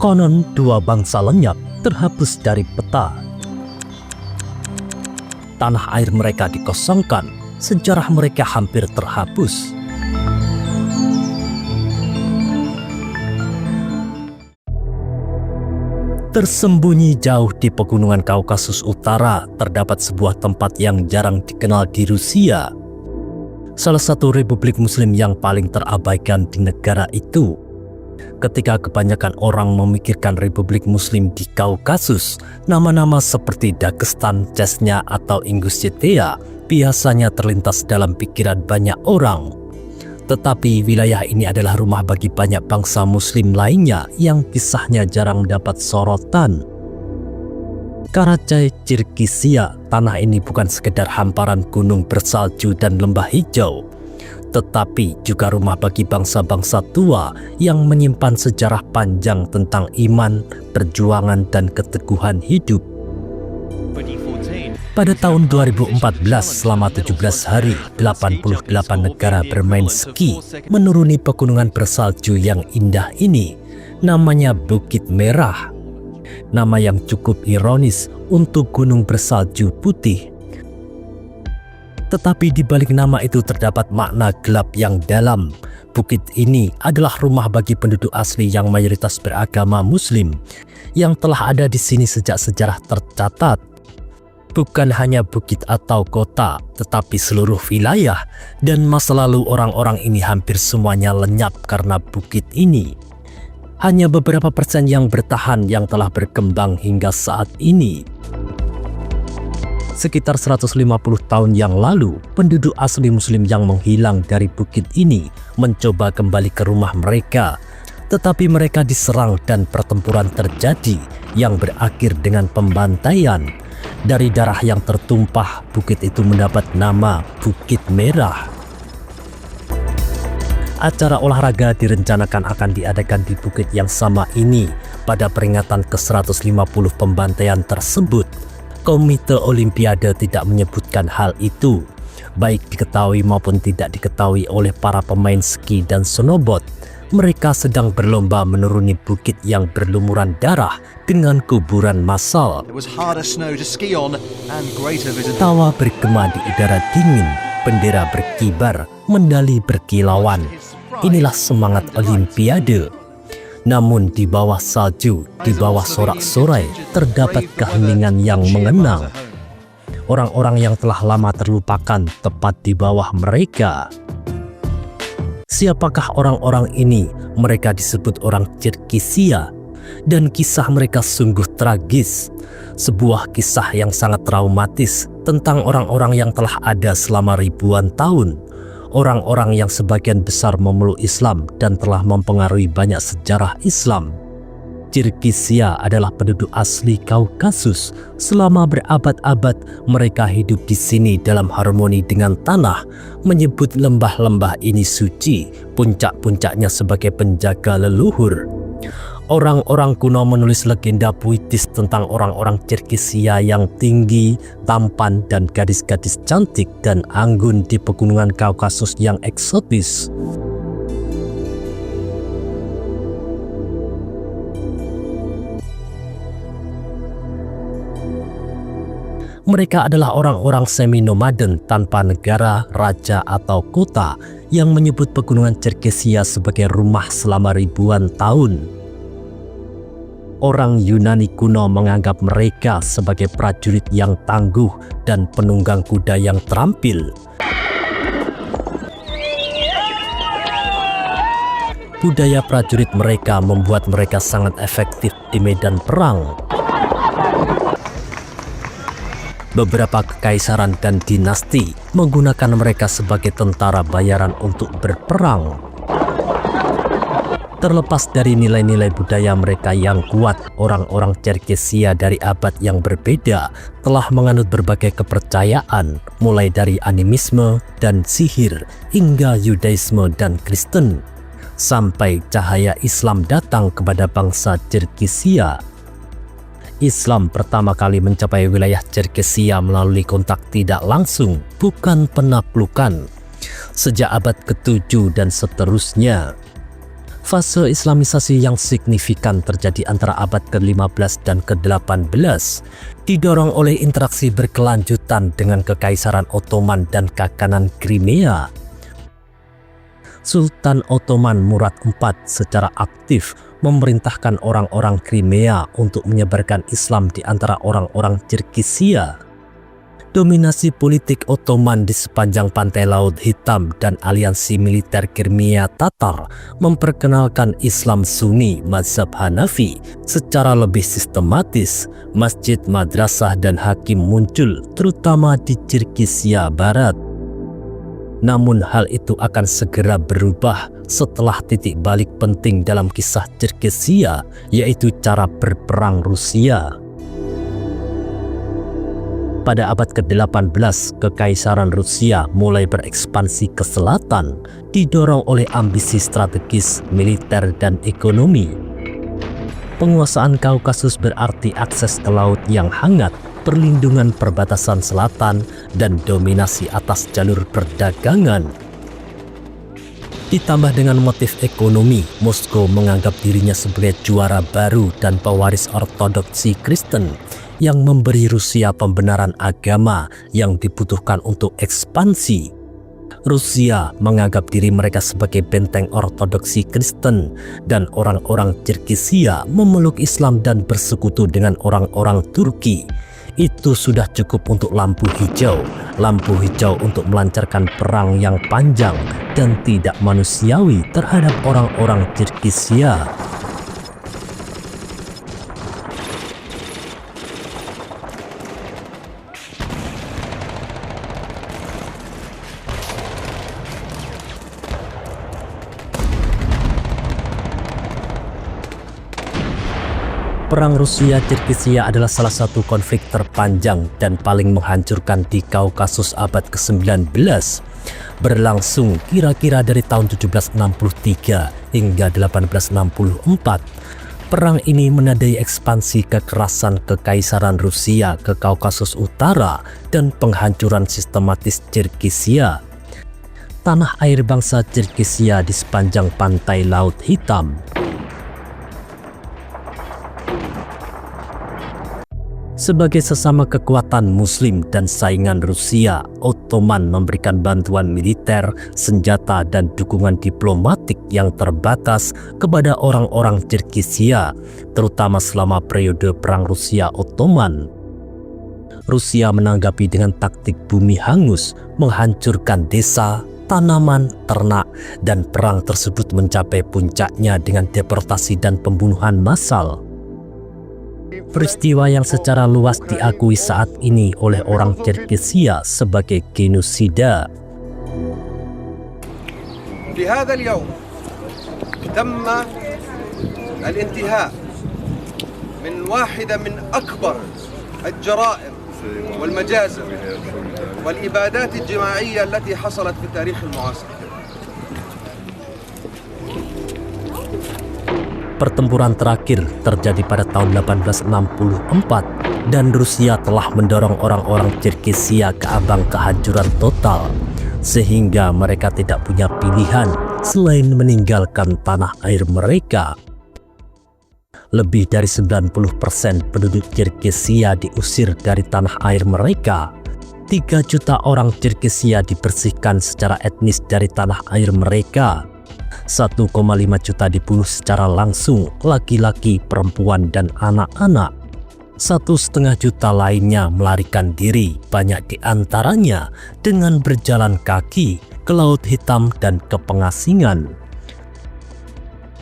Konon dua bangsa lenyap terhapus dari peta. Tanah air mereka dikosongkan, sejarah mereka hampir terhapus. Tersembunyi jauh di pegunungan Kaukasus Utara, terdapat sebuah tempat yang jarang dikenal di Rusia. Salah satu republik muslim yang paling terabaikan di negara itu. Ketika kebanyakan orang memikirkan republik muslim di Kaukasus, nama-nama seperti Dagestan, Chechnya, atau Ingushetia biasanya terlintas dalam pikiran banyak orang. Tetapi wilayah ini adalah rumah bagi banyak bangsa muslim lainnya yang kisahnya jarang mendapat sorotan. Karachay-Chirkisia, tanah ini bukan sekedar hamparan gunung bersalju dan lembah hijau, tetapi juga rumah bagi bangsa-bangsa tua yang menyimpan sejarah panjang tentang iman, perjuangan, dan keteguhan hidup. Pada tahun 2014, selama 17 hari, 88 negara bermain ski menuruni pegunungan bersalju yang indah ini. Namanya Bukit Merah. Nama yang cukup ironis untuk gunung bersalju putih. Tetapi di balik nama itu terdapat makna gelap yang dalam. Bukit ini adalah rumah bagi penduduk asli yang mayoritas beragama Muslim, yang telah ada di sini sejak sejarah tercatat. Bukan hanya bukit atau kota, tetapi seluruh wilayah, dan masa lalu orang-orang ini hampir semuanya lenyap karena bukit ini. Hanya beberapa persen yang bertahan yang telah berkembang hingga saat ini. Sekitar 150 tahun yang lalu, penduduk asli Muslim yang menghilang dari bukit ini mencoba kembali ke rumah mereka. Tetapi mereka diserang dan pertempuran terjadi yang berakhir dengan pembantaian. Dari darah yang tertumpah, bukit itu mendapat nama Bukit Merah. Acara olahraga direncanakan akan diadakan di bukit yang sama ini pada peringatan ke-150 pembantaian tersebut. Komite Olimpiade tidak menyebutkan hal itu, baik diketahui maupun tidak diketahui oleh para pemain ski dan snowboard. Mereka sedang berlomba menuruni bukit yang berlumuran darah dengan kuburan massal. Tawa bergema di udara dingin, bendera berkibar, medali berkilauan. Inilah semangat Olimpiade. Namun di bawah salju, di bawah sorak-sorai, terdapat keheningan yang mengenang. Orang-orang yang telah lama terlupakan tepat di bawah mereka. Siapakah orang-orang ini? Mereka disebut orang Chirkisia, dan kisah mereka sungguh tragis. Sebuah kisah yang sangat traumatis tentang orang-orang yang telah ada selama ribuan tahun. Orang-orang yang sebagian besar memeluk Islam dan telah mempengaruhi banyak sejarah Islam. Chirkisia adalah penduduk asli Kaukasus. Selama berabad-abad mereka hidup di sini dalam harmoni dengan tanah, menyebut lembah-lembah ini suci, puncak-puncaknya sebagai penjaga leluhur. Orang-orang kuno menulis legenda puitis tentang orang-orang Chirkisia yang tinggi, tampan, dan gadis-gadis cantik dan anggun di pegunungan Kaukasus yang eksotis. Mereka adalah orang-orang semi-nomaden tanpa negara, raja, atau kota yang menyebut pegunungan Chirkisia sebagai rumah selama ribuan tahun. Orang Yunani kuno menganggap mereka sebagai prajurit yang tangguh dan penunggang kuda yang terampil. Budaya prajurit mereka membuat mereka sangat efektif di medan perang. Beberapa kekaisaran dan dinasti menggunakan mereka sebagai tentara bayaran untuk berperang. Terlepas dari nilai-nilai budaya mereka yang kuat, orang-orang Chirkisia dari abad yang berbeda telah menganut berbagai kepercayaan, mulai dari animisme dan sihir hingga Yudaisme dan Kristen, sampai cahaya Islam datang kepada bangsa Chirkisia. Islam pertama kali mencapai wilayah Chirkisia melalui kontak tidak langsung, bukan penaklukan. Sejak abad ke-7 dan seterusnya, Fase Islamisasi yang signifikan terjadi antara abad ke-15 dan ke-18, didorong oleh interaksi berkelanjutan dengan Kekaisaran Ottoman dan Kakanan Crimea. Sultan Ottoman Murad IV secara aktif memerintahkan orang-orang Crimea untuk menyebarkan Islam di antara orang-orang Kirgizia. Dominasi politik Ottoman di sepanjang pantai Laut Hitam dan aliansi militer Crimea Tatar memperkenalkan Islam Sunni mazhab Hanafi secara lebih sistematis. Masjid, madrasah, dan hakim muncul terutama di Kirgizia Barat. Namun hal itu akan segera berubah setelah titik balik penting dalam kisah Kirgizia, yaitu cara berperang Rusia. Pada abad ke-18, Kekaisaran Rusia mulai berekspansi ke selatan, didorong oleh ambisi strategis, militer, dan ekonomi. Penguasaan Kaukasus berarti akses ke laut yang hangat, perlindungan perbatasan selatan, dan dominasi atas jalur perdagangan. Ditambah dengan motif ekonomi, Moskow menganggap dirinya sebagai juara baru dan pewaris ortodoksi Kristen yang memberi Rusia pembenaran agama yang dibutuhkan untuk ekspansi. Rusia menganggap diri mereka sebagai benteng ortodoksi Kristen, dan orang-orang Kirgizia memeluk Islam dan bersekutu dengan orang-orang Turki. Itu sudah cukup untuk lampu hijau untuk melancarkan perang yang panjang dan tidak manusiawi terhadap orang-orang Kirgizia. Perang Rusia-Kirgizia adalah salah satu konflik terpanjang dan paling menghancurkan di Kaukasus abad ke-19, berlangsung kira-kira dari tahun 1763 hingga 1864. Perang ini menandai ekspansi kekerasan Kekaisaran Rusia ke Kaukasus Utara dan penghancuran sistematis Kirgizia. Tanah air bangsa Kirgizia di sepanjang pantai Laut Hitam. Sebagai sesama kekuatan Muslim dan saingan Rusia, Ottoman memberikan bantuan militer, senjata, dan dukungan diplomatik yang terbatas kepada orang-orang Kirgizia, terutama selama periode Perang Rusia-Ottoman. Rusia menanggapi dengan taktik bumi hangus, menghancurkan desa, tanaman, ternak, dan perang tersebut mencapai puncaknya dengan deportasi dan pembunuhan massal. Peristiwa yang secara luas diakui saat ini oleh orang Kirgizia sebagai genosida. في هذا اليوم تم الانتهاء من واحدة من أكبر الجرائم والمجازر والإبادات الجماعية التي حصلت في التاريخ المعاصر. Pertempuran terakhir terjadi pada tahun 1864 dan Rusia telah mendorong orang-orang Kirgizia ke ambang kehancuran total, sehingga mereka tidak punya pilihan selain meninggalkan tanah air mereka. Lebih dari 90% penduduk Kirgizia diusir dari tanah air mereka. 3 juta orang Kirgizia dibersihkan secara etnis dari tanah air mereka. 1,5 juta dibunuh secara langsung, laki-laki, perempuan, dan anak-anak. 1,5 juta lainnya melarikan diri, banyak di antaranya dengan berjalan kaki ke Laut Hitam dan ke pengasingan.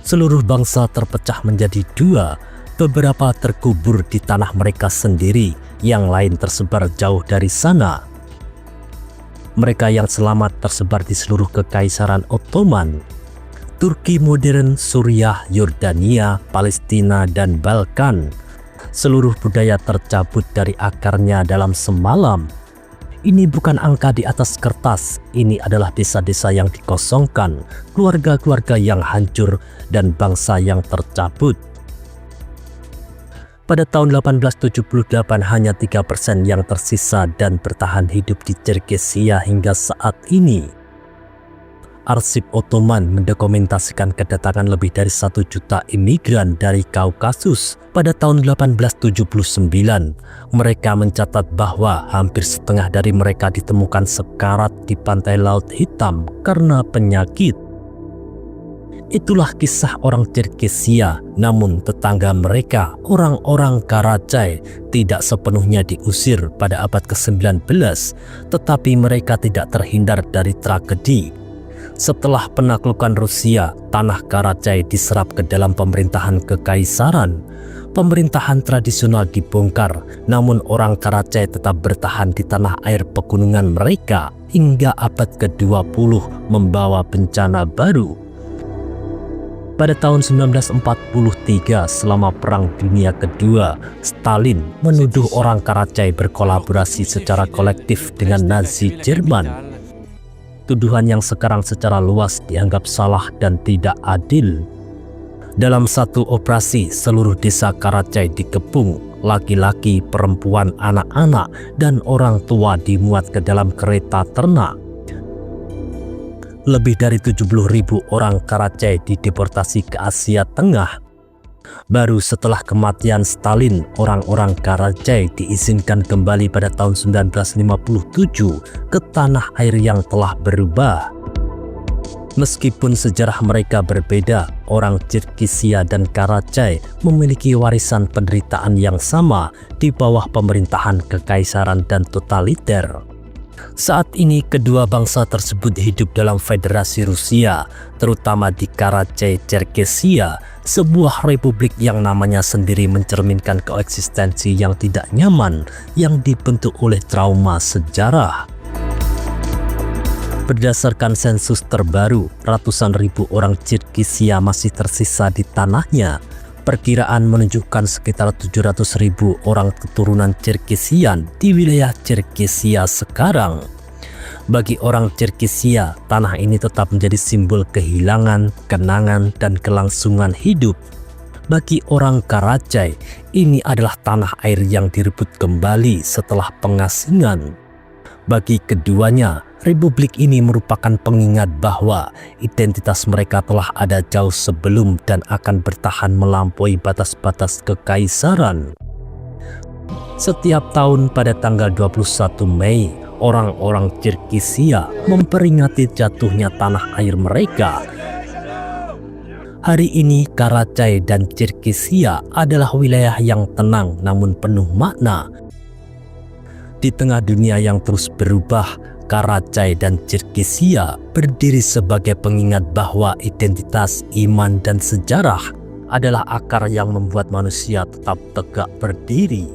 Seluruh bangsa terpecah menjadi 2, beberapa terkubur di tanah mereka sendiri, yang lain tersebar jauh dari sana. Mereka yang selamat tersebar di seluruh Kekaisaran Ottoman, Turki modern, Suriah, Yordania, Palestina, dan Balkan. Seluruh budaya tercabut dari akarnya dalam semalam. Ini bukan angka di atas kertas, ini adalah desa-desa yang dikosongkan, keluarga-keluarga yang hancur, dan bangsa yang tercabut. Pada tahun 1878 hanya 3% yang tersisa dan bertahan hidup di Kirgizia hingga saat ini. arsip Ottoman mendokumentasikan kedatangan lebih dari 1 juta imigran dari Kaukasus pada tahun 1879. Mereka mencatat bahwa hampir setengah dari mereka ditemukan sekarat di pantai Laut Hitam karena penyakit. Itulah kisah orang Cherkessia, namun tetangga mereka, orang-orang Karachay, tidak sepenuhnya diusir pada abad ke-19, tetapi mereka tidak terhindar dari tragedi. Setelah penaklukan Rusia, tanah Karachay diserap ke dalam pemerintahan kekaisaran. Pemerintahan tradisional dibongkar, namun orang Karachay tetap bertahan di tanah air pegunungan mereka hingga abad ke-20 membawa bencana baru. Pada tahun 1943, selama Perang Dunia Kedua, Stalin menuduh orang Karachay berkolaborasi secara kolektif dengan Nazi Jerman. Tuduhan yang sekarang secara luas dianggap salah dan tidak adil. Dalam satu operasi, seluruh desa Karachay dikepung. Laki-laki, perempuan, anak-anak, dan orang tua dimuat ke dalam kereta ternak. Lebih dari 70.000 orang Karachay dideportasi ke Asia Tengah. Baru setelah kematian Stalin, orang-orang Karachay diizinkan kembali pada tahun 1957 ke tanah air yang telah berubah. Meskipun sejarah mereka berbeda, orang Cherkessia dan Karachay memiliki warisan penderitaan yang sama di bawah pemerintahan kekaisaran dan totaliter. Saat ini kedua bangsa tersebut hidup dalam Federasi Rusia, terutama di Karachay Cherkessia, sebuah republik yang namanya sendiri mencerminkan koeksistensi yang tidak nyaman yang dibentuk oleh trauma sejarah. Berdasarkan sensus terbaru, ratusan ribu orang Cherkessia masih tersisa di tanahnya. Perkiraan menunjukkan sekitar 700.000 orang keturunan Cherkessian di wilayah Cherkessia sekarang. Bagi orang Cherkessia, tanah ini tetap menjadi simbol kehilangan, kenangan, dan kelangsungan hidup. Bagi orang Karachay, ini adalah tanah air yang direbut kembali setelah pengasingan. Bagi keduanya, republik ini merupakan pengingat bahwa identitas mereka telah ada jauh sebelum dan akan bertahan melampaui batas-batas kekaisaran. Setiap tahun pada tanggal 21 Mei, orang-orang Cherkessia memperingati jatuhnya tanah air mereka. Hari ini Karachay dan Cherkessia adalah wilayah yang tenang namun penuh makna. Di tengah dunia yang terus berubah, Karachay dan Cherkessia berdiri sebagai pengingat bahwa identitas, iman, dan sejarah adalah akar yang membuat manusia tetap tegak berdiri.